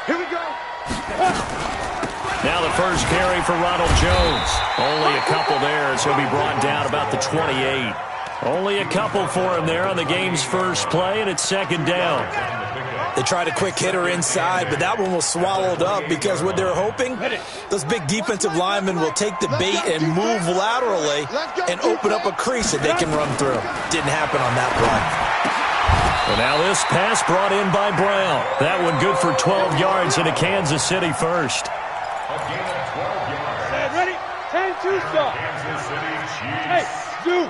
Here we go. Now the first carry for Ronald Jones. Only a couple there as he'll be brought down about the 28. Only a couple for him there on the game's first play, and it's second down. They tried a quick hitter inside, but that one was swallowed up because what they're hoping, those big defensive linemen will take the bait and move laterally and open up a crease that they can run through. Didn't happen on that play. And now this pass brought in by Brown. That one good for 12 yards into Kansas City first. Ready? 10-2 stop. Hey, do.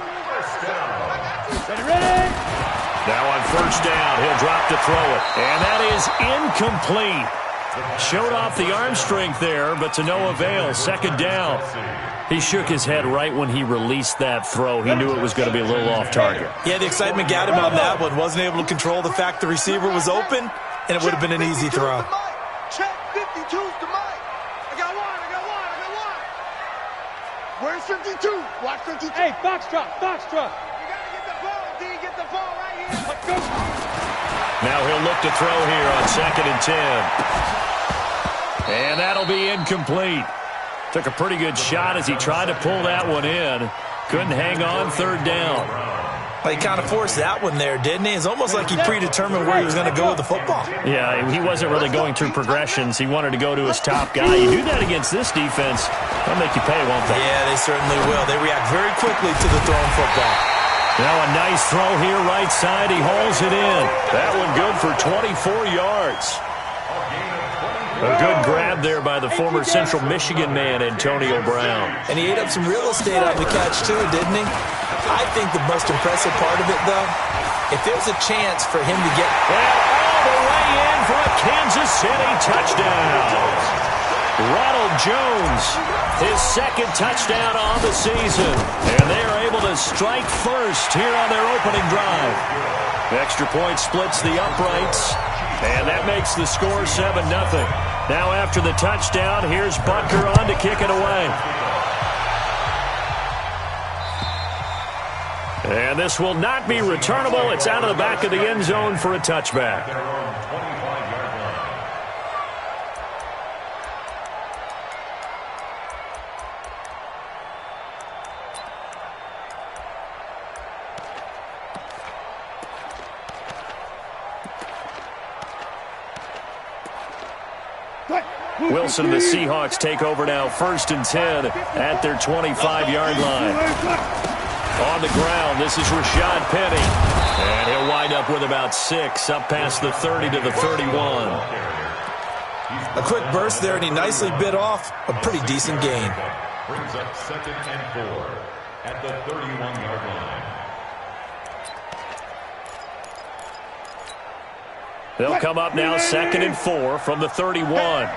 Ready? Now on first down, he'll drop to throw it. And that is incomplete. Showed off the arm strength there, but to no avail. Second down. He shook his head right when he released that throw. He knew it was going to be a little off target. Yeah, the excitement got him on that one. Wasn't able to control the fact the receiver was open, and it would have been an easy throw. Check 52's to Mike. I got one. Where's 52? Watch 52. Hey, box truck. You gotta get the ball, D. Get the ball right here. Let's go. Now he'll look to throw here on 2nd and 10. And that'll be incomplete. Took a pretty good shot as he tried to pull that one in. Couldn't hang on, third down. Well, he kind of forced that one there, didn't he? It's almost like he predetermined where he was going to go with the football. Yeah, he wasn't really going through progressions. He wanted to go to his top guy. You do that against this defense, they'll make you pay, won't they? Yeah, they certainly will. They react very quickly to the thrown football. Now a nice throw here, right side. He hauls it in. That one good for 24 yards. A good grab there by the former Central Michigan man, Antonio Brown. And he ate up some real estate on the catch, too, didn't he? I think the most impressive part of it, though, if there was a chance for him to get... And all the way in for a Kansas City touchdown. Ronald Jones, his second touchdown on the season. And they are able to strike first here on their opening drive. Extra point splits the uprights. And that makes the score 7-0. Now after the touchdown, here's Butker on to kick it away. And this will not be returnable. It's out of the back of the end zone for a touchback. Wilson and the Seahawks take over now, 1st and 10 at their 25-yard line. On the ground, this is Rashad Penny. And he'll wind up with about 6, up past the 30 to the 31. A quick burst there, and he nicely bit off a pretty decent gain. Brings up 2nd and 4 at the 31-yard line. They'll come up now 2nd and 4 from the 31.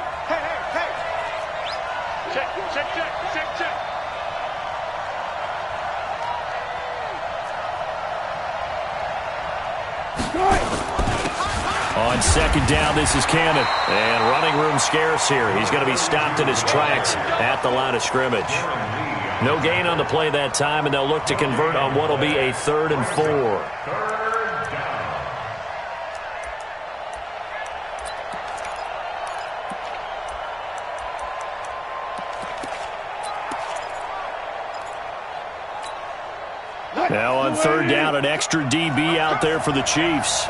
Check. On 2nd down, this is Cannon. And running room scarce here. He's going to be stopped in his tracks at the line of scrimmage. No gain on the play that time, and they'll look to convert on what will be a 3rd and 4. Now on 3rd down, an extra DB out there for the Chiefs.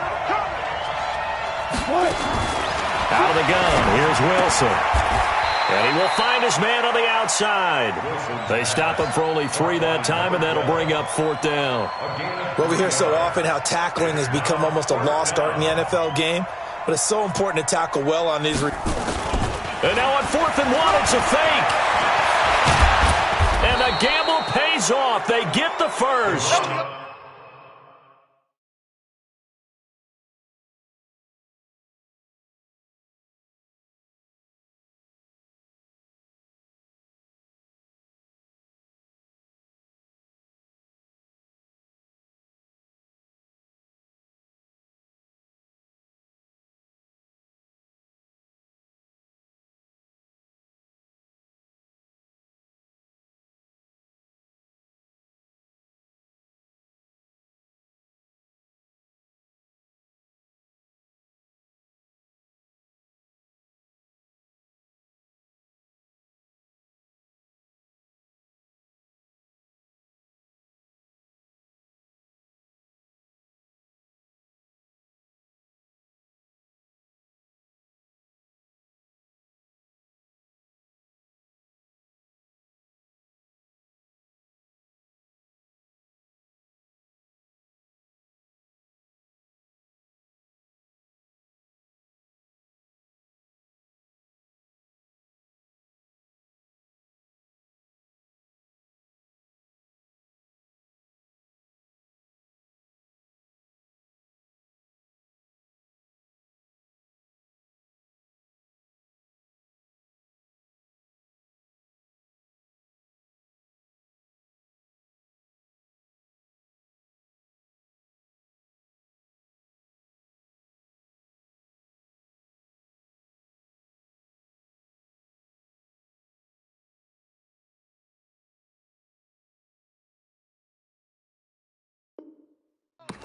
Out of the gun, here's Wilson. And he will find his man on the outside. They stop him for only 3 that time, and that'll bring up 4th down. Well, we hear so often how tackling has become almost a lost art in the NFL game, but it's so important to tackle well on these. And now on 4th and 1, it's a fake. And the gamble pays off. They get the first.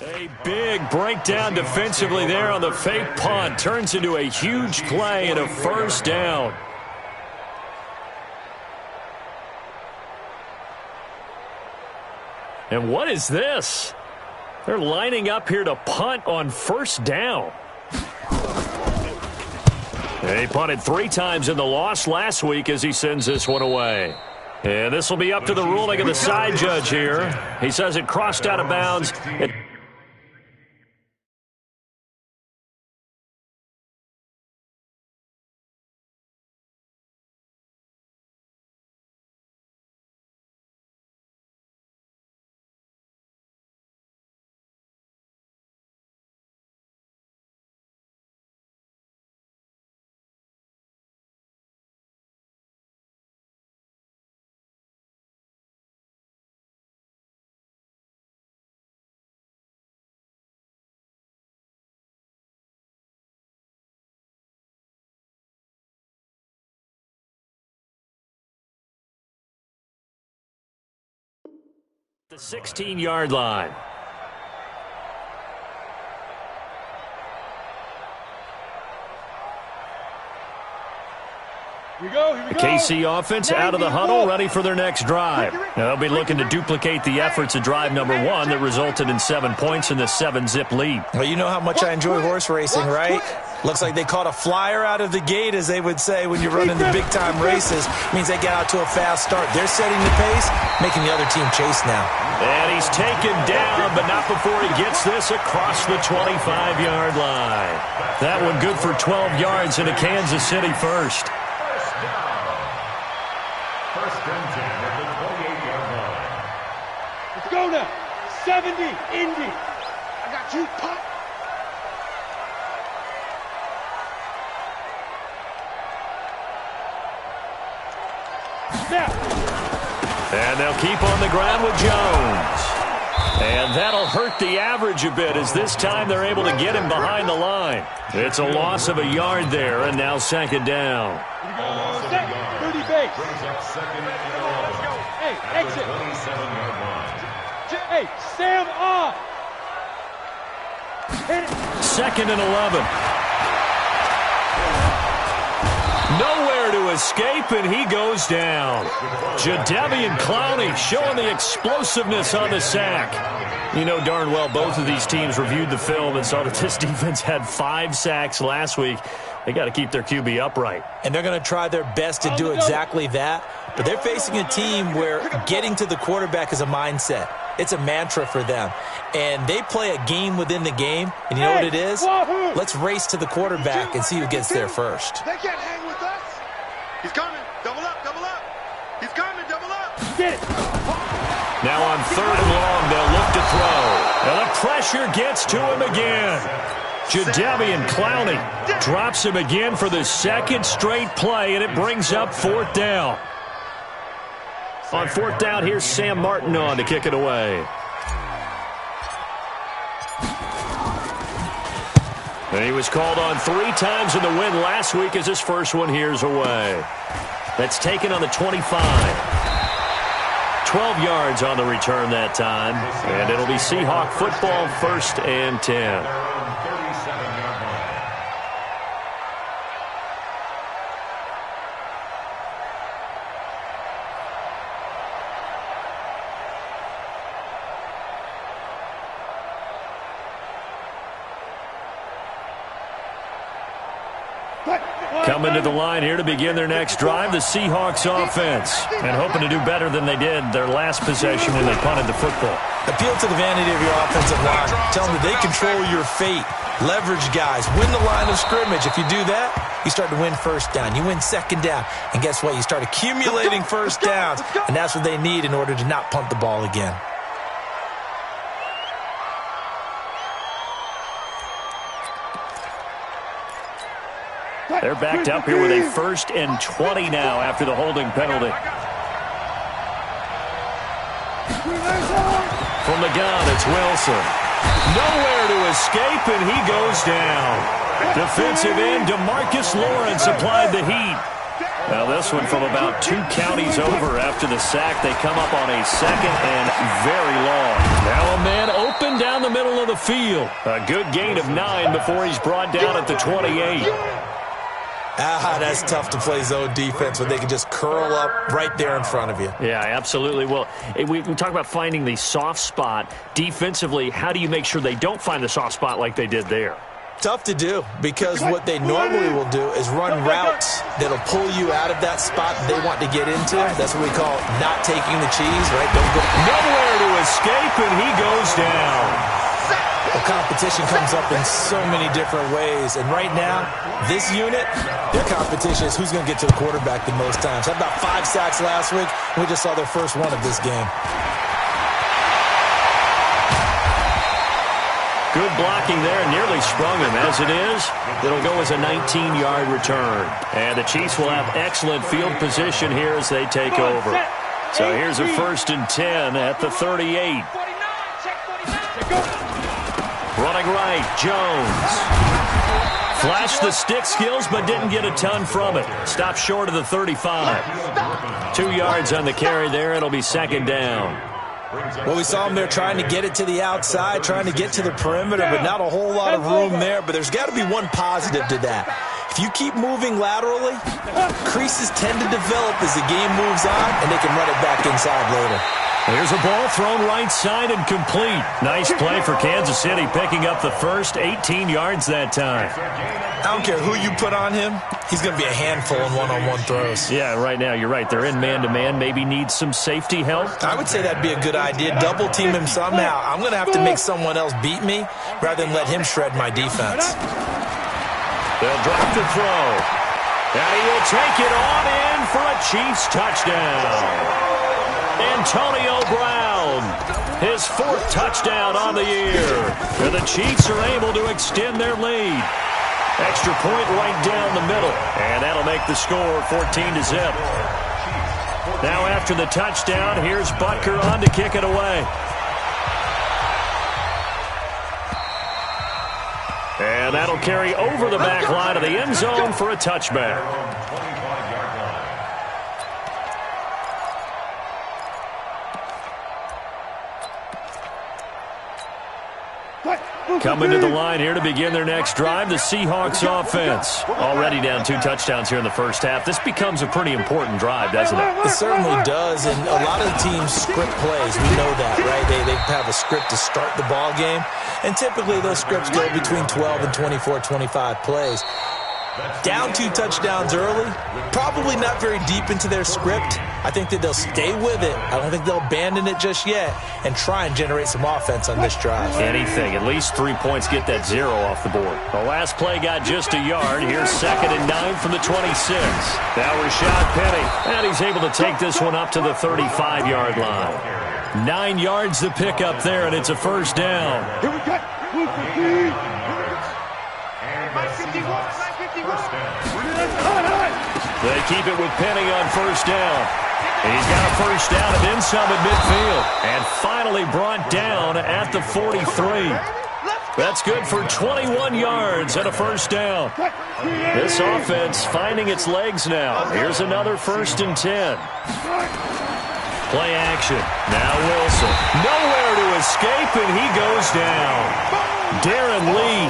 A big breakdown defensively there on the fake punt. Turns into a huge play and a first down. And what is this? They're lining up here to punt on first down. He punted 3 times in the loss last week as he sends this one away. And this will be up to the ruling of the side judge here. He says it crossed out of bounds. The 16-yard line. Here we go. The KC offense out of the huddle, ready for their next drive. Now they'll be looking to duplicate the efforts of drive number 1 that resulted in 7 points in the 7-zip lead. Well, you know how much I enjoy horse racing, right? Looks like they caught a flyer out of the gate, as they would say when you're running the big-time races. Means they get out to a fast start. They're setting the pace, making the other team chase now. And he's taken down, but not before he gets this across the 25-yard line. That one good for 12 yards into Kansas City first. First and 10 at the 28-yard line. Let's go now. 70, Indy. I got you, Pop. Snap. And they'll keep on the ground with Jones. And that'll hurt the average a bit, as this time they're able to get him behind the line. It's a loss of a yard there, and now second down. Set. 30 base. Brings up second and 11. Hey, At the exit. 27-yard line. Hey, Sam off. Hit it. Second and 11. Nowhere to escape, and he goes down. Jadeveon Clowney showing the explosiveness on the sack. You know darn well both of these teams reviewed the film and saw that this defense had 5 sacks last week. They got to keep their QB upright. And they're going to try their best to do exactly that. But they're facing a team where getting to the quarterback is a mindset. It's a mantra for them. And they play a game within the game. And you know what it is? Let's race to the quarterback and see who gets there first. They can't hang with us. He's coming. Double up, double up. He's coming, double up. Get it. Now on 3rd and long, they'll look to throw. And the pressure gets to him again. Jadeveon Clowney drops him again for the 2nd straight play, and it brings up 4th down. On 4th down, here's Sam Martin on to kick it away. And he was called on 3 times in the win last week as his first one here's away. That's taken on the 25. 12 yards on the return that time. And it'll be Seahawk football, 1st and 10. Coming to the line here to begin their next drive, the Seahawks offense. And hoping to do better than they did their last possession when they punted the football. Appeal to the vanity of your offensive line. Tell them that they control your fate. Leverage guys. Win the line of scrimmage. If you do that, you start to win first down. You win second down. And guess what? You start accumulating first downs. And that's what they need in order to not punt the ball again. They're backed up here with a 1st and 20 now after the holding penalty. From the gun, it's Wilson. Nowhere to escape, and he goes down. Defensive end DeMarcus Lawrence applied the heat. Now this one from about 2 counties over after the sack. They come up on a 2nd and very long. Now a man open down the middle of the field. A good gain of 9 before he's brought down at the 28. That's tough to play zone defense when they can just curl up right there in front of you. Yeah, absolutely. Well, we talk about finding the soft spot. Defensively, how do you make sure they don't find the soft spot like they did there? Tough to do, because what they normally will do is run routes that'll pull you out of that spot they want to get into. That's what we call not taking the cheese, right? Don't go nowhere to escape, and he goes down. Well, competition comes up in so many different ways, and right now, this unit, their competition is who's going to get to the quarterback the most times. Had about 5 sacks last week, and we just saw their first one of this game. Good blocking there, nearly sprung him. As it is, it'll go as a 19-yard return. And the Chiefs will have excellent field position here as they take over. So here's a 1st and 10 at the 38. Running right, Jones. Flashed the stick skills, but didn't get a ton from it. Stopped short of the 35. 2 yards on the carry there. It'll be 2nd down. Well, we saw him there trying to get it to the outside, trying to get to the perimeter, but not a whole lot of room there. But there's got to be one positive to that. If you keep moving laterally, creases tend to develop as the game moves on, and they can run it back inside later. Here's a ball thrown right side and complete. Nice play for Kansas City, picking up the first 18 yards that time. I don't care who you put on him. He's going to be a handful in one-on-one throws. Yeah, right now, you're right. They're in man-to-man. Maybe need some safety help. I would say that'd be a good idea. Double-team him somehow. I'm going to have to make someone else beat me rather than let him shred my defense. They'll drop the throw. And he will take it on in for a Chiefs touchdown. Antonio Brown, his 4th touchdown on the year. And the Chiefs are able to extend their lead. Extra point right down the middle. And that'll make the score 14-0. Now after the touchdown, here's Butker on to kick it away. And that'll carry over the back line of the end zone for a touchback. Coming to the line here to begin their next drive, the Seahawks offense. Already down 2 touchdowns here in the first half. This becomes a pretty important drive, doesn't it? It certainly does, and a lot of the teams script plays. We know that, right? They have a script to start the ball game, and typically those scripts go between 12 and 24, 25 plays. Down 2 touchdowns early, probably not very deep into their script. I think that they'll stay with it. I don't think they'll abandon it just yet and try and generate some offense on this drive. Anything. At least 3 points, get that 0 off the board. The last play got just a yard. Here's 2nd and 9 from the 26. Now Rashad Penny. And he's able to take this one up to the 35-yard line. 9 yards to pick up there, and it's a 1st down. Here we go. They keep it with Penny on 1st down. He's got a 1st down and then some at midfield. And finally brought down at the 43. That's good for 21 yards and a 1st down. This offense finding its legs now. Here's another 1st and 10. Play action. Now Wilson. Nowhere to escape, and he goes down. Darren Lee.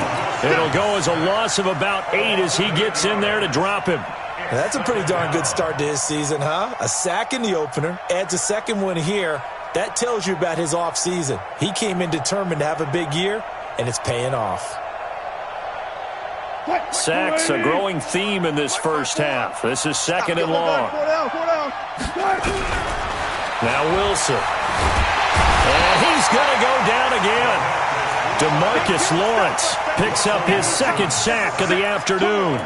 It'll go as a loss of about 8 as he gets in there to drop him. That's a pretty darn good start to his season, huh? A sack in the opener, adds a 2nd one here. That tells you about his offseason. He came in determined to have a big year, and it's paying off. Sacks, a growing theme in this first half. This is 2nd and long. Now Wilson. And he's going to go down again. DeMarcus Lawrence picks up his 2nd sack of the afternoon.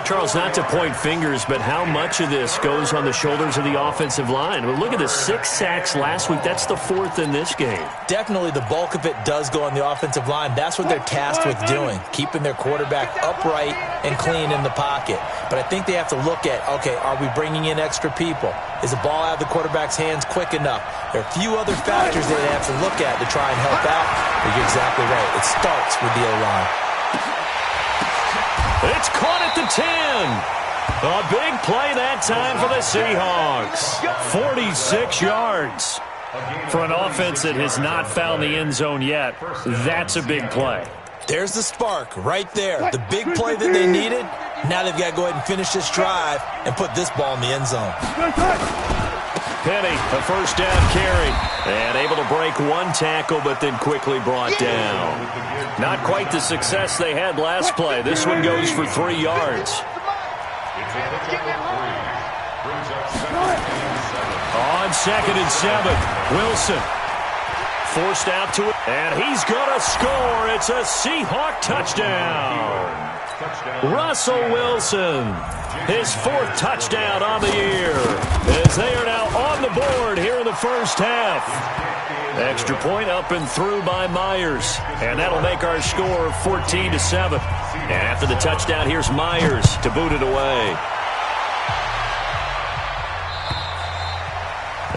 Charles, not to point fingers, but how much of this goes on the shoulders of the offensive line? Well, look at the 6 sacks last week. That's the 4th in this game. Definitely the bulk of it does go on the offensive line. That's what they're tasked with doing, keeping their quarterback upright and clean in the pocket. But I think they have to look at, okay, are we bringing in extra people? Is the ball out of the quarterback's hands quick enough? There are a few other factors they have to look at to try and help out. But you're exactly right. It starts with the O-line. It's caught at the 10. A big play that time for the Seahawks. 46 yards. For an offense that has not found the end zone yet, that's a big play. There's the spark right there. The big play that they needed. Now they've got to go ahead and finish this drive and put this ball in the end zone. Penny, a first down carry. And able to break one tackle, but then quickly brought down. Not quite the success they had last play. This one goes for 3 yards. On 2nd and 7, Wilson. Forced out to it, and he's going to score. It's a Seahawk touchdown. Russell Wilson, his 4th touchdown on the year, as they are now on the board here in the first half. Extra point up and through by Myers, and that'll make our score 14-7. And after the touchdown, here's Myers to boot it away.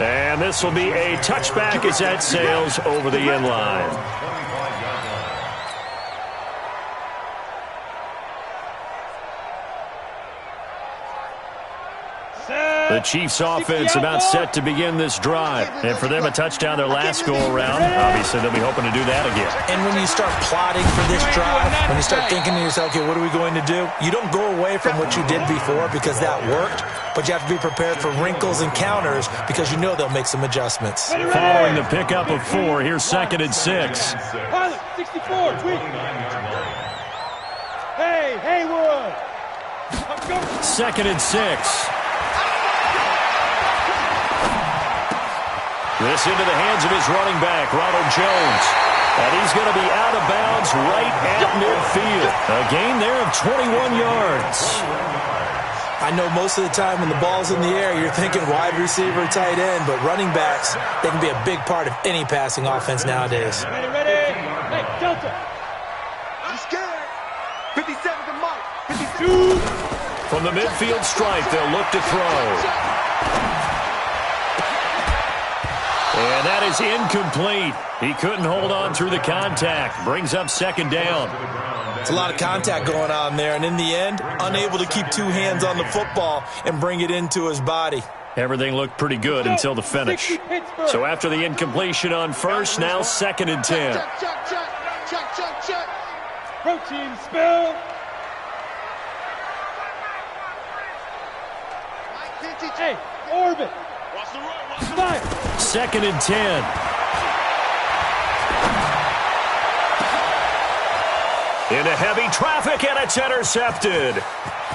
And this will be a touchback as that sails over the end line. The Chiefs offense about set to begin this drive. And for them, a touchdown their last go-around. Obviously, they'll be hoping to do that again. And when you start plotting for this drive, when you start thinking to yourself, okay, what are we going to do? You don't go away from what you did before because that worked, but you have to be prepared for wrinkles and counters because you know they'll make some adjustments. Following the pickup of 4, here's 2nd and 6. Pilot, 64, tweet. Hey, Haywood. 2nd and 6. This into the hands of his running back, Ronald Jones. And he's going to be out of bounds right at midfield. A gain there of 21 yards. I know most of the time when the ball's in the air, you're thinking wide receiver, tight end, but running backs, they can be a big part of any passing offense nowadays. Ready. Hey, Delta. I'm scared. 57 to Mike. 52. From the midfield stripe, they'll look to throw. And that is incomplete. He couldn't hold on through the contact. Brings up 2nd down. It's a lot of contact going on there, and in the end, unable to keep 2 hands on the football and bring it into his body. Everything looked pretty good until the finish. So after the incompletion on 1st, now 2nd and 10. Check. Protein spill. Hey, orbit. Fire. 2nd and 10. Into heavy traffic, and it's intercepted.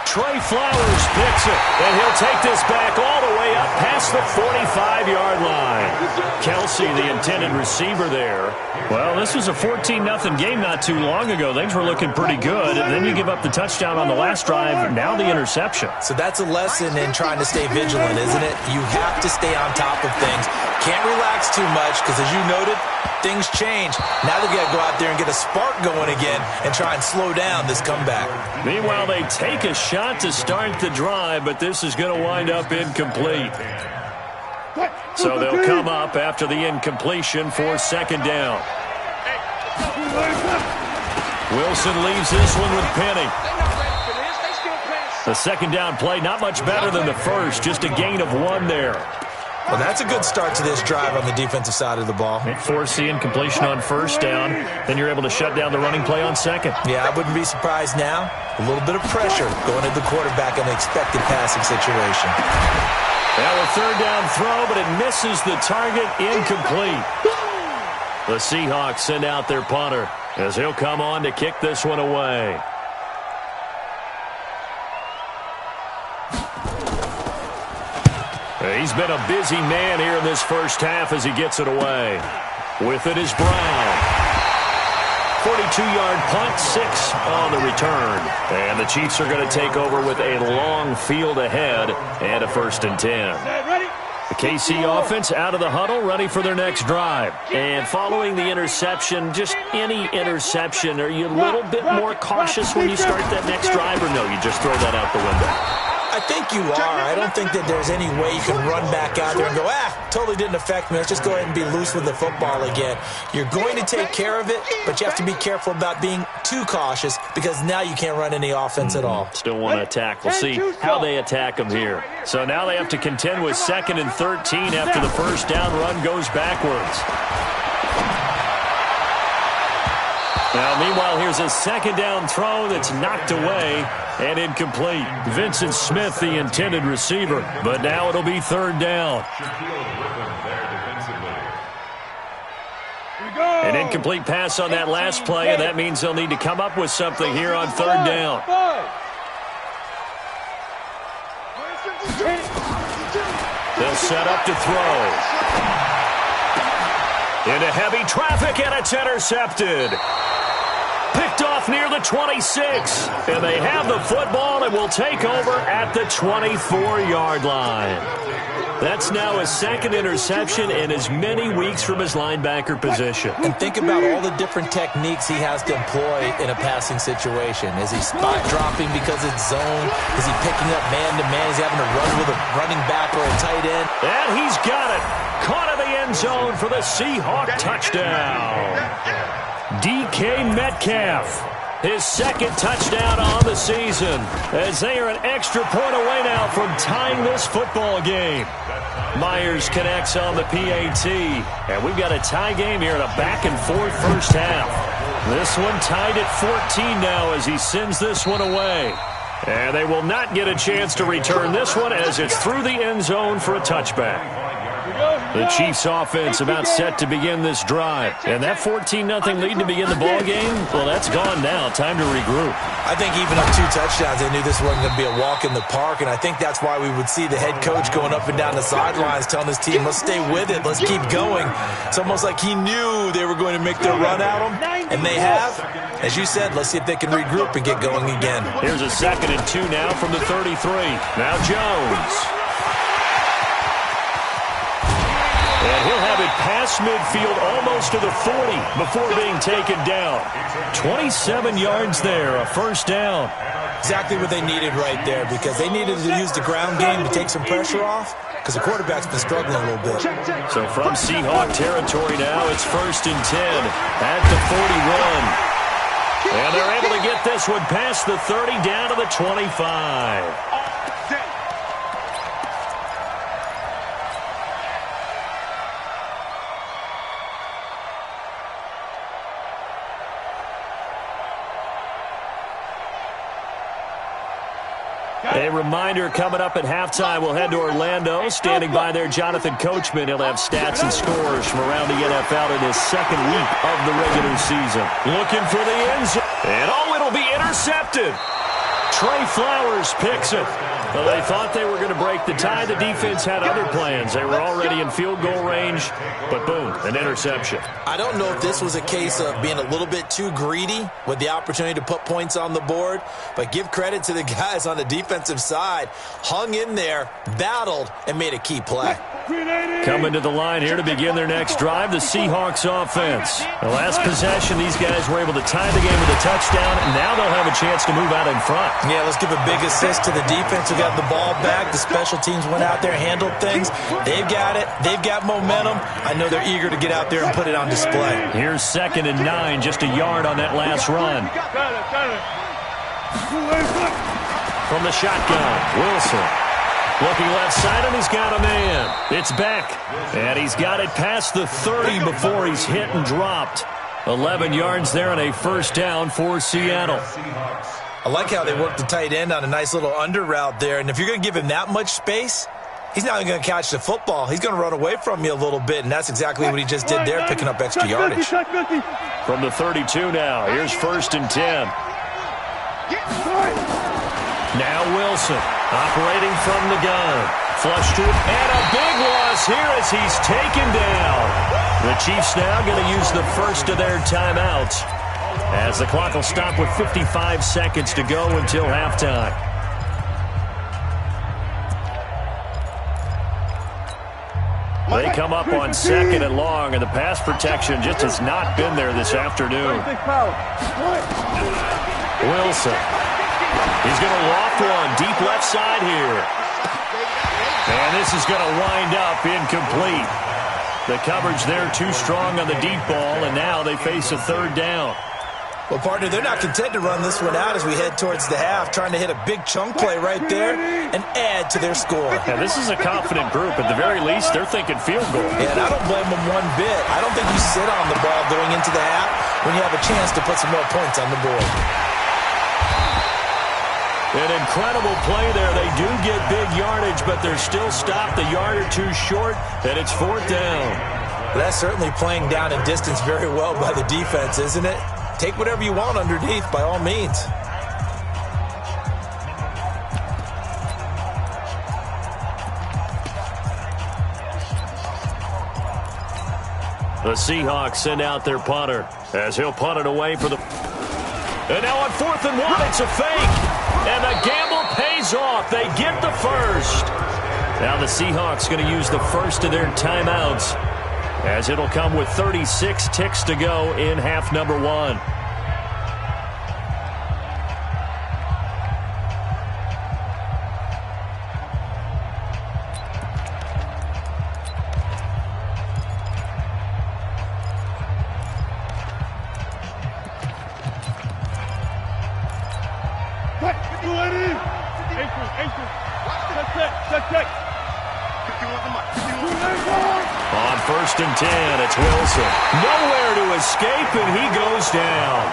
Trey Flowers picks it, and he'll take this back all the way up past the 45-yard line. Kelsey, the intended receiver there. Well, this was a 14-0 game not too long ago. Things were looking pretty good, and then you give up the touchdown on the last drive, now the interception. So that's a lesson in trying to stay vigilant, isn't it? You have to stay on top of things. Can't relax too much because, as you noted, things change. Now they've got to go out there and get a spark going again and try and slow down this comeback. Meanwhile, they take a shot to start the drive, but this is going to wind up incomplete. So they'll come up after the incompletion for 2nd down. Wilson leaves this one with Penny. The 2nd down play, not much better than the first, just a gain of 1 there. Well, that's a good start to this drive on the defensive side of the ball. It forced the incompletion on 1st down. Then you're able to shut down the running play on 2nd. Yeah, I wouldn't be surprised now. A little bit of pressure going at the quarterback in an expected passing situation. Now a 3rd down throw, but it misses the target, incomplete. The Seahawks send out their punter as he'll come on to kick this one away. He's been a busy man here in this first half as he gets it away. With it is Brown. 42-yard punt, 6 on the return. And the Chiefs are going to take over with a long field ahead and a 1st and 10. The KC offense out of the huddle, ready for their next drive. And following the interception, just any interception, are you a little bit more cautious when you start that next drive, or no, you just throw that out the window? I I think you are. I don't think that there's any way you can run back out there and go, totally didn't affect me. Let's just go ahead and be loose with the football again. You're going to take care of it, but you have to be careful about being too cautious because now you can't run any offense at all. Still want to attack. We'll see how they attack them here. So now they have to contend with 2nd and 13 after the first down run goes backwards. Now, meanwhile, here's a 2nd down throw that's knocked away and incomplete. Vincent Smith, the intended receiver, but now it'll be 3rd down. An incomplete pass on that last play, and that means they'll need to come up with something here on 3rd down. They'll set up to throw. Into heavy traffic, and it's intercepted. Picked off near the 26. And they have the football and will take over at the 24-yard line. That's now his 2nd interception in as many weeks from his linebacker position. And think about all the different techniques he has to employ in a passing situation. Is he spot dropping because it's zone? Is he picking up man-to-man? Is he having to run with a running back or a tight end? And he's got it. Caught in the end zone for the Seahawk touchdown. DK Metcalf, his 2nd touchdown on the season, as they are an extra point away now from tying this football game. Myers connects on the PAT, and we've got a tie game here in a back-and-forth first half. This one tied at 14 now as he sends this one away. And they will not get a chance to return this one as it's through the end zone for a touchback. The Chiefs offense about set to begin this drive. And that 14-0 lead to begin the ball game, well, that's gone now. Time to regroup. I think even up 2 touchdowns, they knew this wasn't going to be a walk in the park, and I think that's why we would see the head coach going up and down the sidelines telling his team, let's stay with it, let's keep going. It's almost like he knew they were going to make their run at him, and they have. As you said, let's see if they can regroup and get going again. Here's a 2nd and 2 now from the 33. Now Jones. And he'll have it past midfield almost to the 40 before being taken down. 27 yards there, a first down. Exactly what they needed right there because they needed to use the ground game to take some pressure off because the quarterback's been struggling a little bit. So from Seahawk territory now, it's 1st and 10 at the 41. And they're able to get this one past the 30 down to the 25. A reminder, coming up at halftime, we'll head to Orlando. Standing by there, Jonathan Coachman. He'll have stats and scores from around the NFL in his 2nd week of the regular season. Looking for the end zone. And it'll be intercepted. Trey Flowers picks it. Well, they thought they were going to break the tie. The defense had other plans. They were already in field goal range, but boom, an interception. I don't know if this was a case of being a little bit too greedy with the opportunity to put points on the board, but give credit to the guys on the defensive side. Hung in there, battled, and made a key play. Coming to the line here to begin their next drive, the Seahawks offense. The last possession, these guys were able to tie the game with a touchdown, and now they'll have a chance to move out in front. Yeah, let's give a big assist to the defense who got the ball back. The special teams went out there, handled things. They've got it. They've got momentum. I know they're eager to get out there and put it on display. Here's 2nd and 9, just a yard on that last run. From the shotgun, Wilson. Looking left side, and he's got a man. It's back, and he's got it past the 30 before he's hit and dropped. 11 yards there and a first down for Seattle. I like how they worked the tight end on a nice little under route there, and if you're going to give him that much space, he's not even going to catch the football. He's going to run away from you a little bit, and that's exactly what he just did there, picking up extra yardage. From the 32 now, here's 1st and 10. Now Wilson, operating from the gun. Flush to it, and a big loss here as he's taken down. The Chiefs now going to use the first of their timeouts, as the clock will stop with 55 seconds to go until halftime. They come up on 2nd and long, and the pass protection just has not been there this afternoon. Wilson. He's going to loft one deep deep left side here. And this is going to wind up incomplete. The coverage there too strong on the deep ball, and now they face a third down. Well, partner, they're not content to run this one out as we head towards the half, trying to hit a big chunk play right there and add to their score. Yeah, this is a confident group. At the very least, they're thinking field goal. Yeah, and I don't blame them one bit. I don't think you sit on the ball going into the half when you have a chance to put some more points on the board. An incredible play there. They do get big yardage, but they're still stopped a yard or two short, and it's fourth down. That's certainly playing down in distance very well by the defense, isn't it? Take whatever you want underneath, by all means. The Seahawks send out their punter as he'll punt it away for the... And now on 4th and 1, it's a fake. And the gamble pays off. They get the first. Now the Seahawks going to use the first of their timeouts, as it'll come with 36 ticks to go in half number 1. On 1st and 10, it's Wilson. Nowhere to escape, and he goes down.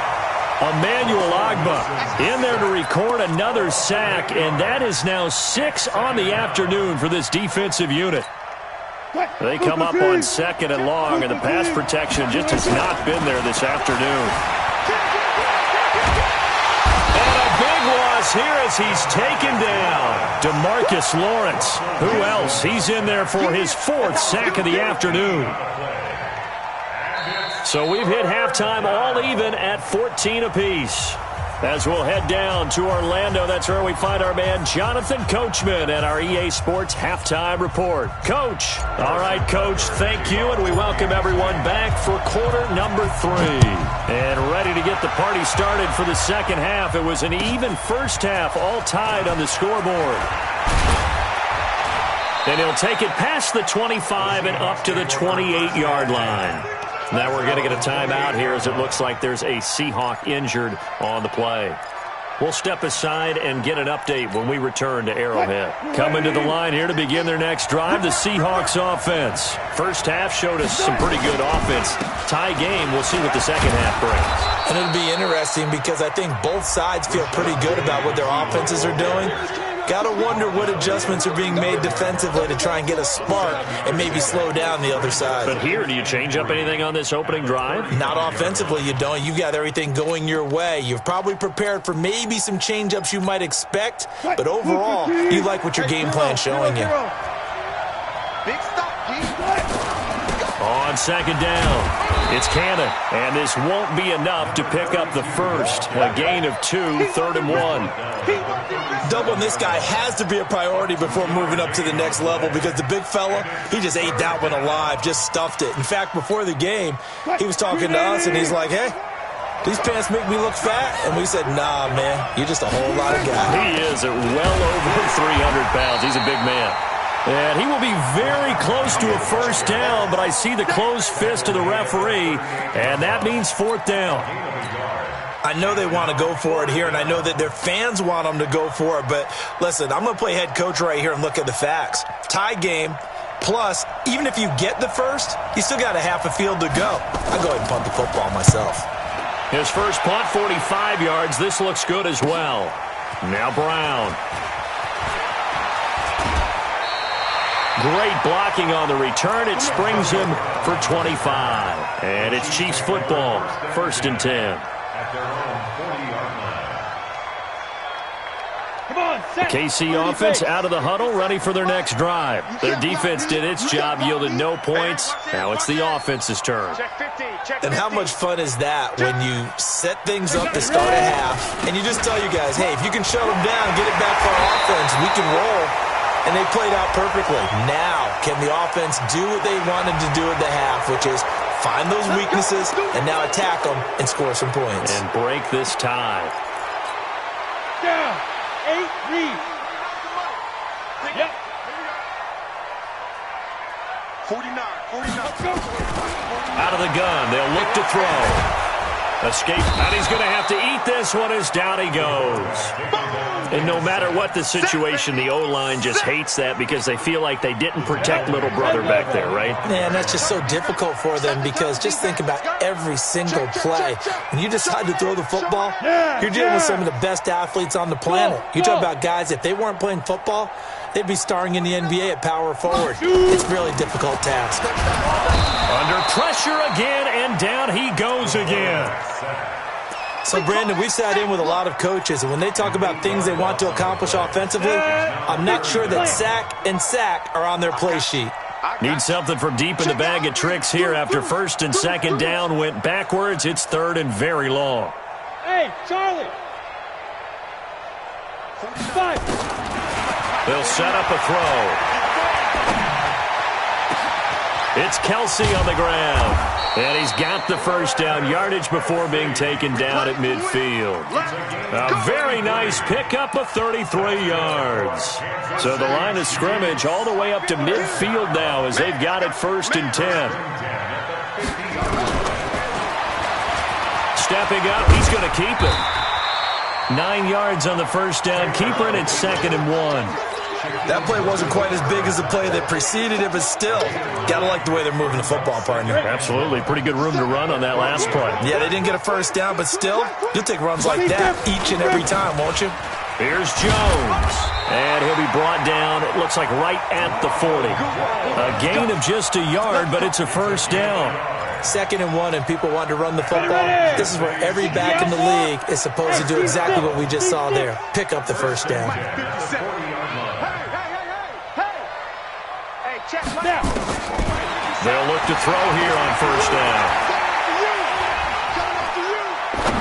Emmanuel Ogbah in there to record another sack, and that is now 6 on the afternoon for this defensive unit. They come up on 2nd and long, and the pass protection just has not been there this afternoon. And a big loss here as he's taken down. DeMarcus Lawrence. Who else? He's in there for his 4th sack of the afternoon. So we've hit halftime all even at 14 apiece. As we'll head down to Orlando, that's where we find our man Jonathan Coachman at our EA Sports Halftime Report. Coach. All right, Coach, thank you, and we welcome everyone back for quarter number 3. And ready to get the party started for the second half. It was an even first half, all tied on the scoreboard. And he'll take it past the 25 and up to the 28-yard line. Now we're going to get a timeout here as it looks like there's a Seahawk injured on the play. We'll step aside and get an update when we return to Arrowhead. Coming to the line here to begin their next drive, the Seahawks offense. First half showed us some pretty good offense. Tie game, we'll see what the second half brings. And it'll be interesting because I think both sides feel pretty good about what their offenses are doing. Got to wonder what adjustments are being made defensively to try and get a spark and maybe slow down the other side. But here, do you change up anything on this opening drive? Not offensively, you don't. You've got everything going your way. You've probably prepared for maybe some change-ups you might expect, but overall, you like what your game plan's showing you. Big stop, G. On second down, it's Cannon, and this won't be enough to pick up the first. A gain of 2, 3rd and 1. Doubling this guy has to be a priority before moving up to the next level because the big fella, he just ate that one alive, just stuffed it. In fact, before the game, he was talking to us, and he's like, hey, these pants make me look fat. And we said, nah, man, you're just a whole lot of guy. He is at well over 300 pounds. He's a big man. And he will be very close to a first down, but I see the closed fist of the referee, and that means 4th down. I know they want to go for it here, and I know that their fans want them to go for it, but listen, I'm going to play head coach right here and look at the facts. Tie game, plus, even if you get the first, you still got a half a field to go. I'll go ahead and punt the football myself. His first punt, 45 yards. This looks good as well. Now Brown. Great blocking on the return. It springs him for 25. And it's Chiefs football, 1st and 10. KC offense out of the huddle, ready for their next drive. Their defense did its job, yielded no points. Now it's the offense's turn. And how much fun is that when you set things up to start a half, and you just tell you guys, hey, if you can shut them down, get it back for our offense, we can roll. And they played out perfectly. Now, can the offense do what they wanted to do at the half, which is find those weaknesses and now attack them and score some points. And break this tie. Down. 8, read. Yep. 49. Out of the gun, they'll look to throw. Escape, and he's going to have to eat this one as down he goes. And no matter what the situation, the O-line just hates that because they feel like they didn't protect little brother back there, right? Man, that's just so difficult for them because just think about every single play. When you decide to throw the football, you're dealing with some of the best athletes on the planet. You talk about guys, if they weren't playing football, they'd be starring in the NBA at power forward. It's a really difficult task. Under pressure again, and down he goes again. So, Brandon, we've sat in with a lot of coaches, and when they talk about things they want to accomplish offensively, I'm not sure that sack and sack are on their play sheet. Need something from deep in the bag of tricks here after first and second down went backwards. It's third and very long. Hey, Charlie. 5. They'll set up a throw. It's Kelsey on the ground. And he's got the first down yardage before being taken down at midfield. A very nice pickup of 33 yards. So the line of scrimmage all the way up to midfield now as they've got it first and 10. Stepping up, he's going to keep it. 9 yards on the first down. Keeper, and it's second and 1. That play wasn't quite as big as the play that preceded it, but still, got to like the way they're moving the football, partner. Absolutely. Pretty good room to run on that last play. Yeah, they didn't get a first down, but still, you'll take runs like that each and every time, won't you? Here's Jones. And he'll be brought down, it looks like right at the 40. A gain of just a yard, but it's a first down. Second and 1, and people want to run the football. This is where every back in the league is supposed to do exactly what we just saw there. Pick up the first down. They'll look to throw here on first down.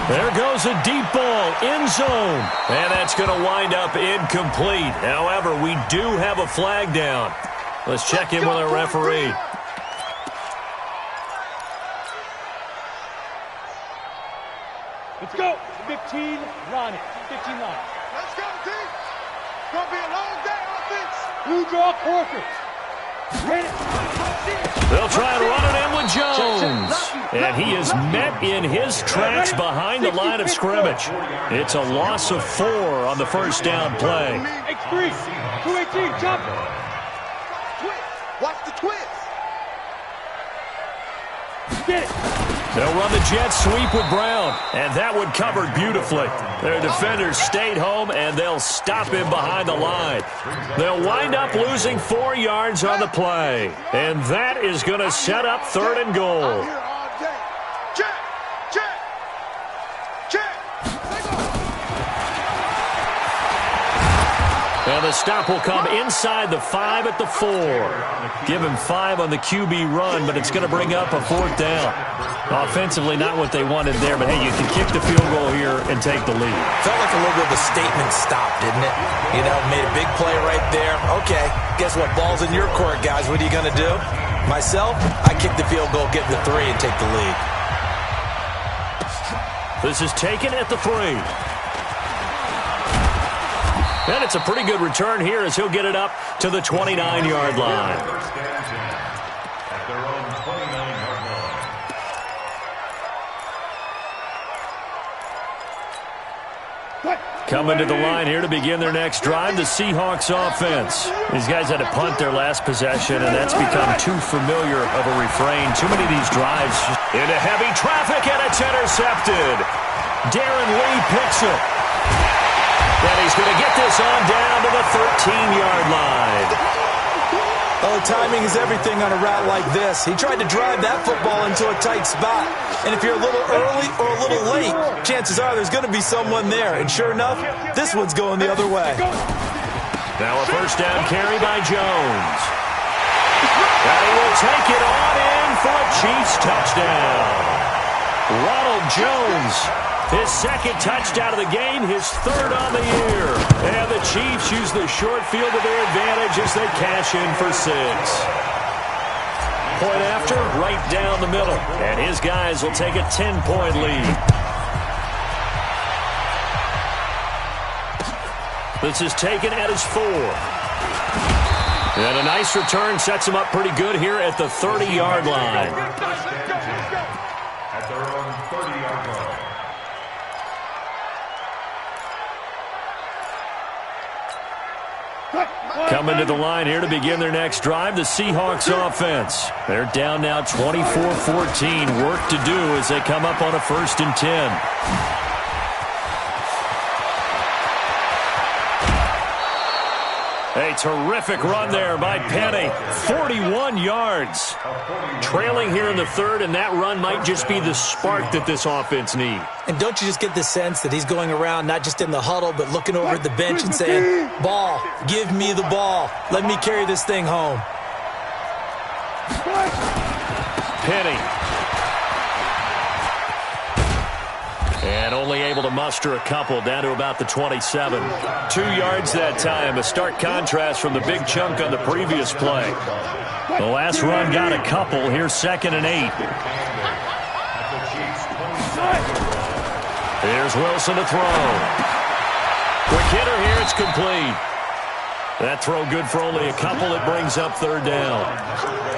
There goes a deep ball, end zone. And that's going to wind up incomplete. However, we do have a flag down. Let's check in with our referee. Let's go. 15, Ronnie. 15 line. Let's go, team. It's going to be a long day on offense. Blue draw corpus. They'll try and run it in with Jones. And he is met in his tracks behind the line of scrimmage. It's a loss of 4 on the first down play. X3, 218, jump. Watch the twist. Get it. They'll run the jet sweep with Brown. And that one covered beautifully. Their defenders stayed home, and they'll stop him behind the line. They'll wind up losing 4 yards on the play. And that is going to set up third and goal. And the stop will come inside the 5 at the 4. Give him 5 on the QB run, but it's going to bring up a 4th down. Offensively, not what they wanted there, but hey, you can kick the field goal here and take the lead. Felt like a little bit of a statement stop, didn't it? You know, made a big play right there. Okay, guess what? Ball's in your court, guys. What are you going to do? Myself, I kick the field goal, get the 3, and take the lead. This is taken at the 3. And it's a pretty good return here as he'll get it up to the 29-yard line. Coming to the line here to begin their next drive, the Seahawks offense. These guys had to punt their last possession, and that's become too familiar of a refrain. Too many of these drives into heavy traffic, and it's intercepted. Darren Lee picks it. And he's going to get this on down to the 13-yard line. Oh, timing is everything on a route like this. He tried to drive that football into a tight spot. And if you're a little early or a little late, chances are there's going to be someone there. And sure enough, this one's going the other way. Now a first down carry by Jones. And he will take it on in for a Chiefs touchdown. Ronald Jones, his second touchdown of the game, his 3rd on the year. And the Chiefs use the short field to their advantage as they cash in for 6. Point after, right down the middle. And his guys will take a 10-point lead. This is taken at his 4. And a nice return sets them up pretty good here at the 30-yard line. At their own 30-yard line. Coming to the line here to begin their next drive, the Seahawks offense. They're down now 24-14. Work to do as they come up on a 1st and 10. A terrific run there by Penny. 41 yards. Trailing here in the 3rd, and that run might just be the spark that this offense needs. And don't you just get the sense that he's going around not just in the huddle, but looking over at the bench and saying, ball, give me the ball. Let me carry this thing home. Penny. And only able to muster a couple, down to about the 27. 2 yards that time, a stark contrast from the big chunk on the previous play. The last run got a couple. Here's 2nd and 8. Here's Wilson to throw. Quick hitter here, it's complete. That throw good for only a couple. It brings up 3rd down.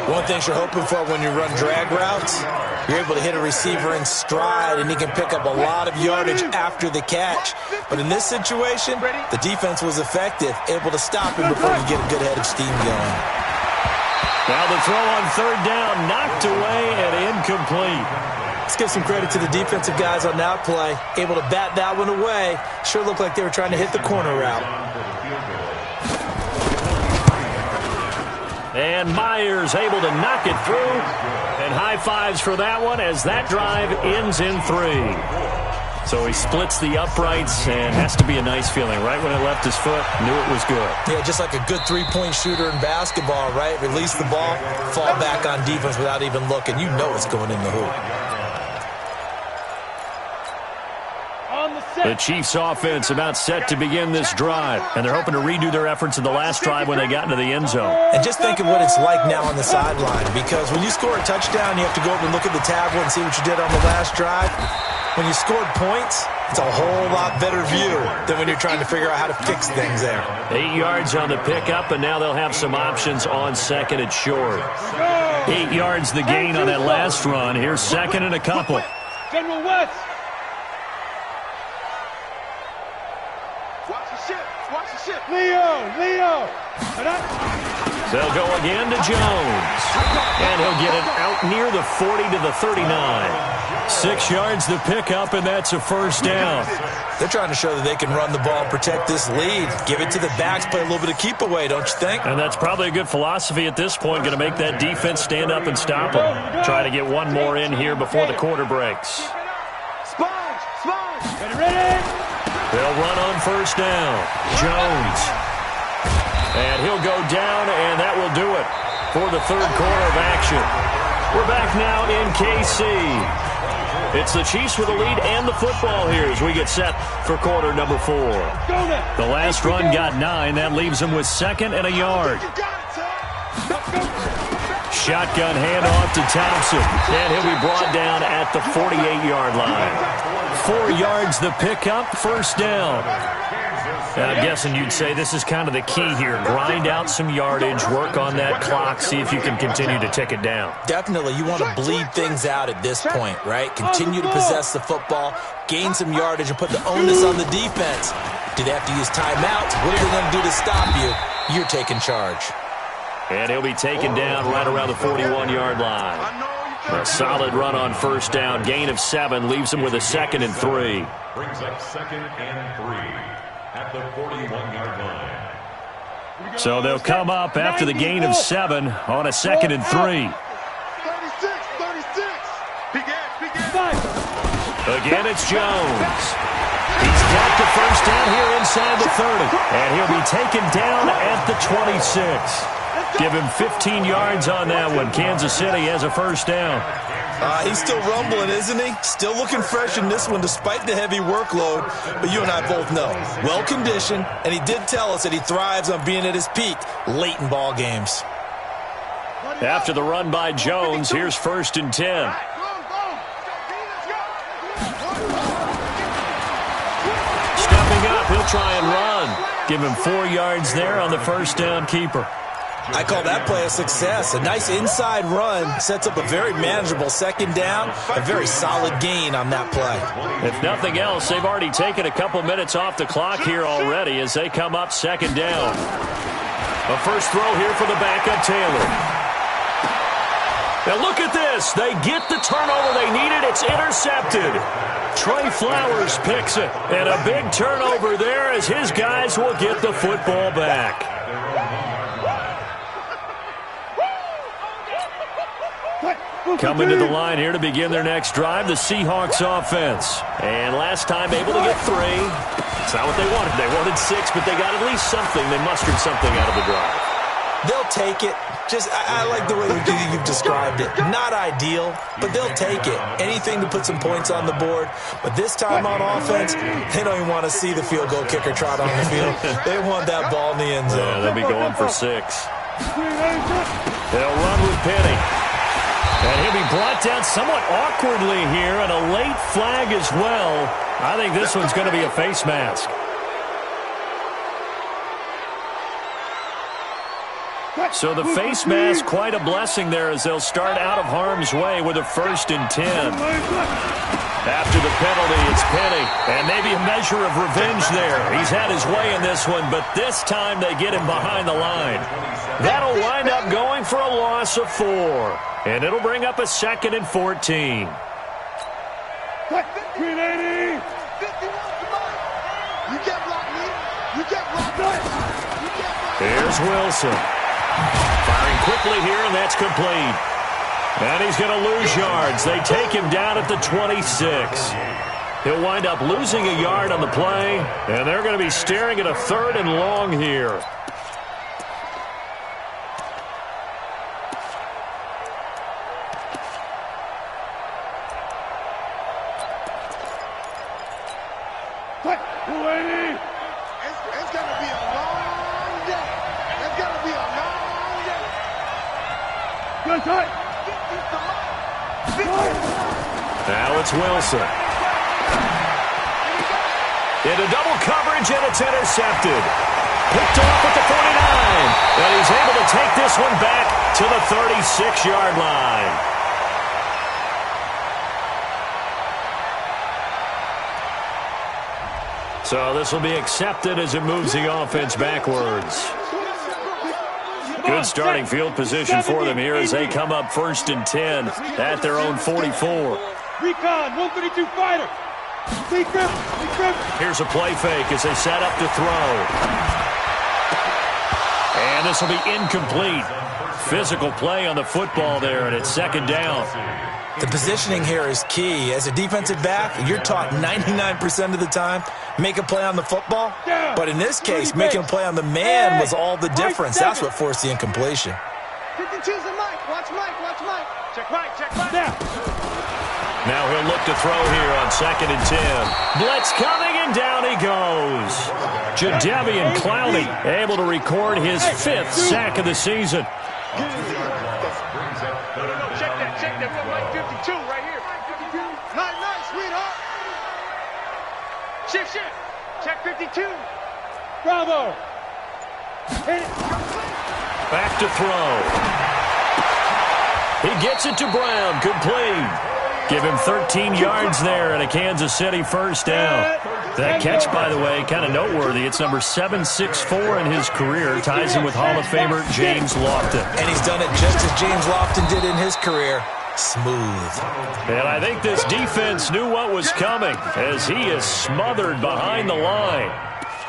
One thing you're hoping for when you run drag routes, you're able to hit a receiver in stride, and he can pick up a lot of yardage after the catch. But in this situation, the defense was effective, able to stop him before you get a good head of steam going. Now the throw on 3rd down, knocked away and incomplete. Let's give some credit to the defensive guys on that play. Able to bat that one away. Sure looked like they were trying to hit the corner route. And Myers able to knock it through. And high fives for that one as that drive ends in 3. So he splits the uprights, and has to be a nice feeling. Right when it left his foot, knew it was good. Yeah, just like a good three-point shooter in basketball, right? Release the ball, fall back on defense without even looking. You know it's going in the hoop. The Chiefs offense about set to begin this drive, and they're hoping to redo their efforts in the last drive when they got into the end zone. And just think of what it's like now on the sideline, because when you score a touchdown, you have to go over and look at the tablet and see what you did on the last drive. When you scored points, it's a whole lot better view than when you're trying to figure out how to fix things there. 8 yards on the pickup, and now they'll have some options on 2nd and short. 8 yards the gain on that last run. Here's 2nd and a couple. General West. Watch the ship. Leo. They'll go again to Jones. And he'll get it out near the 40 to the 39. 6 yards the pickup, and that's a 1st down. They're trying to show that they can run the ball and protect this lead. Give it to the backs, play a little bit of keep away, don't you think? And that's probably a good philosophy at this point. Going to make that defense stand up and stop them. Try to get one more in here before the quarter breaks. Sponge. Ready. They'll run on 1st down. Jones. And he'll go down, and that will do it for the 3rd quarter of action. We're back now in KC. It's the Chiefs with the lead and the football here as we get set for quarter number 4. The last run got 9. That leaves them with 2nd and a yard. Shotgun handoff to Thompson. And he'll be brought down at the 48-yard line. 4 yards the pickup, 1st down. I'm guessing you'd say this is kind of the key here. Grind out some yardage, work on that clock, see if you can continue to tick it down. Definitely. You want to bleed things out at this point, right? Continue to possess the football, gain some yardage, and put the onus on the defense. Do they have to use timeouts? What are they going to do to stop you? You're taking charge. And he'll be taken down right around the 41-yard line. A solid run on 1st down. Gain of 7 leaves him with a 2nd and 3. Brings up 2nd and 3 at the 41-yard line. So they'll come up after the gain of 7 on a 2nd and 3. 36. Again, it's Jones. He's got the 1st down here inside the 30. And he'll be taken down at the 26. Give him 15 yards on that one. Kansas City has a 1st down. He's still rumbling, isn't he? Still looking fresh in this one despite the heavy workload. But you and I both know, well-conditioned, and he did tell us that he thrives on being at his peak late in ball games. After the run by Jones, here's 1st and 10. Stepping up, he'll try and run. Give him 4 yards there on the first down keeper. I call that play a success. A nice inside run sets up a very manageable second down, a very solid gain on that play. If nothing else, they've already taken a couple minutes off the clock here already as they come up second down. A first throw here for the backup, Taylor. Now look at this. They get the turnover they needed. It's intercepted. Trey Flowers picks it. And a big turnover there as his guys will get the football back. Coming to the line here to begin their next drive, the Seahawks offense. And last time able to get 3. It's not what they wanted. They wanted 6, but they got at least something. They mustered something out of the drive. They'll take it. I like the way you've described it. Not ideal, but they'll take it. Anything to put some points on the board. But this time on offense, they don't even want to see the field goal kicker trot on the field. They want that ball in the end zone. Yeah, they'll be going for 6. They'll run with Penny. And he'll be brought down somewhat awkwardly here, and a late flag as well. I think this one's going to be a face mask. So the face mask, quite a blessing there as they'll start out of harm's way with a 1st and 10. After the penalty, it's Penny. And maybe a measure of revenge there. He's had his way in this one, but this time they get him behind the line. That'll wind up going for a loss of 4. And it'll bring up a 2nd and 14. Here's Wilson. Firing quickly here, and that's complete. And he's going to lose yards. They take him down at the 26. He'll wind up losing a yard on the play, and they're going to be staring at a 3rd and long here. It's going to be a long day. It's going to be a long day. Now it's Wilson. Into double coverage, and it's intercepted. Picked off at the 49. And he's able to take this one back to the 36-yard line. So this will be accepted as it moves the offense backwards. Good starting field position for them here as they come up 1st and 10 at their own 44. Recon, 132 fighter. Here's a play fake as they set up to throw. And this will be incomplete. Physical play on the football there, and it's 2nd down. The positioning here is key. As a defensive back, you're taught 99% of the time, make a play on the football. But in this case, making a play on the man was all the difference. That's what forced the incompletion. 52's the Mike. Watch Mike. Watch Mike. Check Mike. Check Mike. Now he'll look to throw here on 2nd and 10. Blitz coming, and down he goes. Jadeveon Clowney able to record his 5th sack of the season. Check that. We're Mike 52 right here. 52. Nice, sweetheart. Shift. Check 52. Bravo. Back to throw. He gets it to Brown, complete. Give him 13 yards there and a Kansas City 1st down. That catch, by the way, kind of noteworthy. It's number 764 in his career. Ties him with Hall of Famer James Lofton. And he's done it just as James Lofton did in his career. Smooth. And I think this defense knew what was coming as he is smothered behind the line.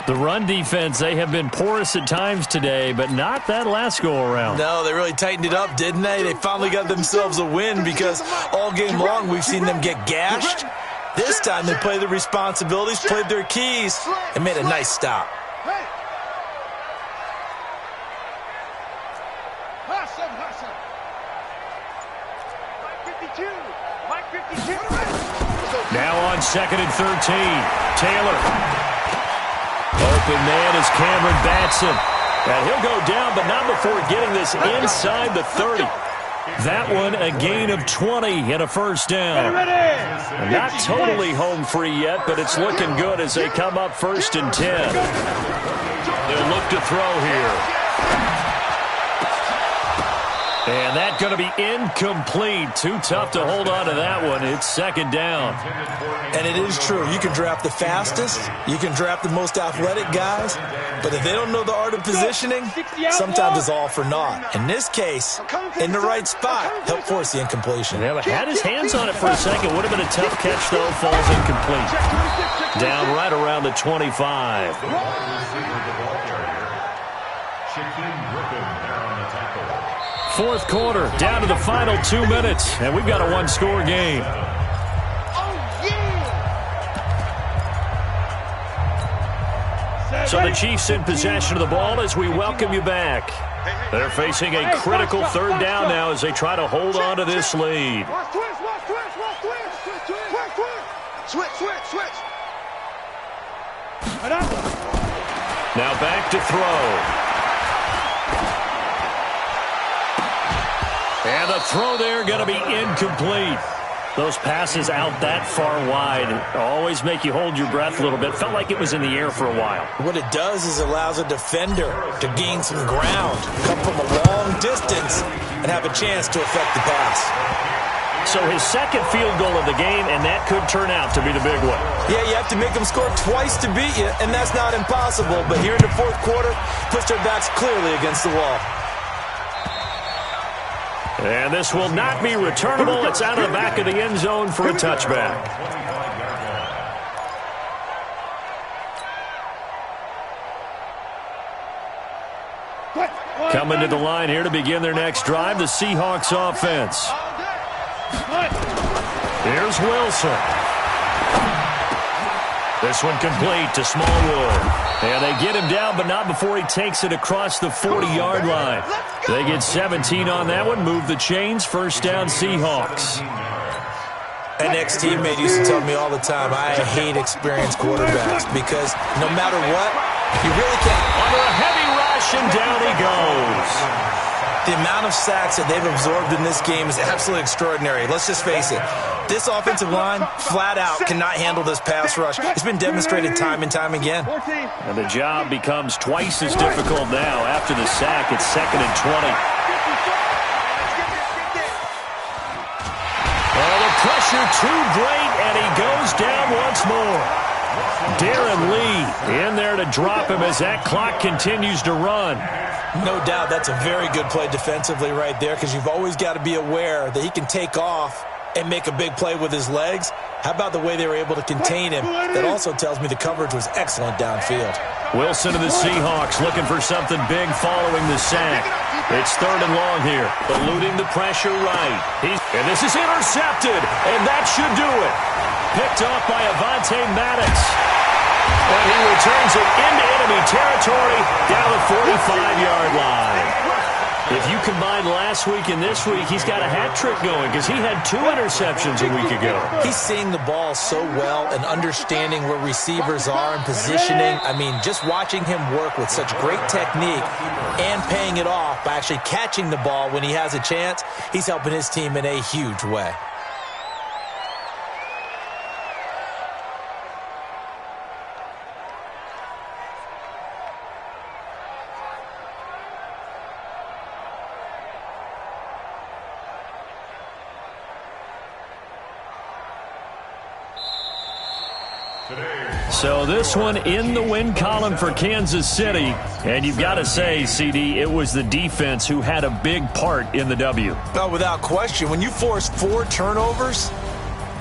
The run defense, they have been porous at times today, but not that last go-around. No, they really tightened it up, didn't they? They finally got themselves a win because all game long we've seen them get gashed. This time they played their responsibilities, played their keys, and made a nice stop. Now on 2nd and 13, Taylor. Open man is Cameron Batson. And he'll go down, but not before getting this inside the 30. That one a gain of 20 and a 1st down. Not totally home free yet, but it's looking good as they come up 1st and 10. will look to throw here. And that's going to be incomplete. Too tough to hold on to that one. It's second down. And it is true. You can draft the fastest. You can draft the most athletic guys. But if they don't know the art of positioning, sometimes it's all for naught. In this case, in the right spot, help force the incompletion. Yeah, but had his hands on it for a second. Would have been a tough catch, though. Falls incomplete. Down right around the 25. Fourth quarter, down to the final 2 minutes, and we've got a one-score game. So the Chiefs in possession of the ball as we welcome you back. They're facing a critical third down now as they try to hold on to this lead. Now back to throw. And the throw there going to be incomplete. Those passes out that far wide always make you hold your breath a little bit. Felt like it was in the air for a while. What it does is allows a defender to gain some ground, come from a long distance, and have a chance to affect the pass. So his second field goal of the game, and that could turn out to be the big one. Yeah, you have to make them score twice to beat you, and that's not impossible. But here in the fourth quarter, puts their backs clearly against the wall. And this will not be returnable. It's out of the back of the end zone for a touchback. Coming to the line here to begin their next drive, the Seahawks offense. Here's Wilson. This one complete to Smallwood. And they get him down, but not before he takes it across the 40-yard line. They get 17 on that one, move the chains, first down Seahawks. An ex-teammate used to tell me all the time, I hate experienced quarterbacks because no matter what, you really can't. Under a heavy rush, and down he goes. The amount of sacks that they've absorbed in this game is absolutely extraordinary. Let's just face it. This offensive line, flat out, cannot handle this pass rush. It's been demonstrated time and time again. And the job becomes twice as difficult now. After the sack, it's 2nd and 20. Oh, the pressure too great, and he goes down once more. Darren Lee in there to drop him as that clock continues to run. No doubt that's a very good play defensively right there because you've always got to be aware that he can take off and make a big play with his legs. How about the way they were able to contain him? That also tells me the coverage was excellent downfield. Wilson and the Seahawks looking for something big following the sack. It's 3rd and long here, eluding the pressure right. And this is intercepted, and that should do it. Picked off by Avonte Maddox. And he returns it into enemy territory down the 45-yard line. If you combine last week and this week, he's got a hat trick going because he had 2 interceptions a week ago. He's seeing the ball so well and understanding where receivers are and positioning. I mean, just watching him work with such great technique and paying it off by actually catching the ball when he has a chance, he's helping his team in a huge way. So this one in the win column for Kansas City. And you've got to say, CD, it was the defense who had a big part in the W. No, without question. When you force 4 turnovers,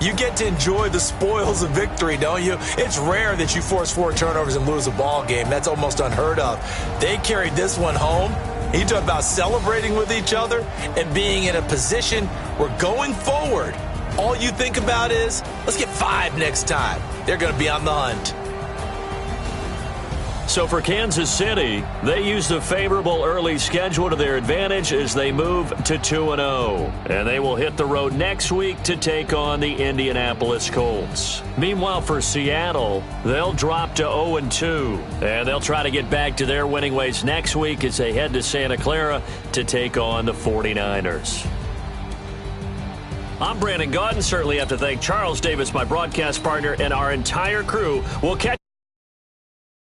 you get to enjoy the spoils of victory, don't you? It's rare that you force 4 turnovers and lose a ball game. That's almost unheard of. They carried this one home. You talk about celebrating with each other and being in a position where going forward, all you think about is, let's get 5 next time. They're going to be on the hunt. So for Kansas City, they used a favorable early schedule to their advantage as they move to 2-0. And they will hit the road next week to take on the Indianapolis Colts. Meanwhile, for Seattle, they'll drop to 0-2. And they'll try to get back to their winning ways next week as they head to Santa Clara to take on the 49ers. I'm Brandon Gaudin. Certainly have to thank Charles Davis, my broadcast partner, and our entire crew. We'll catch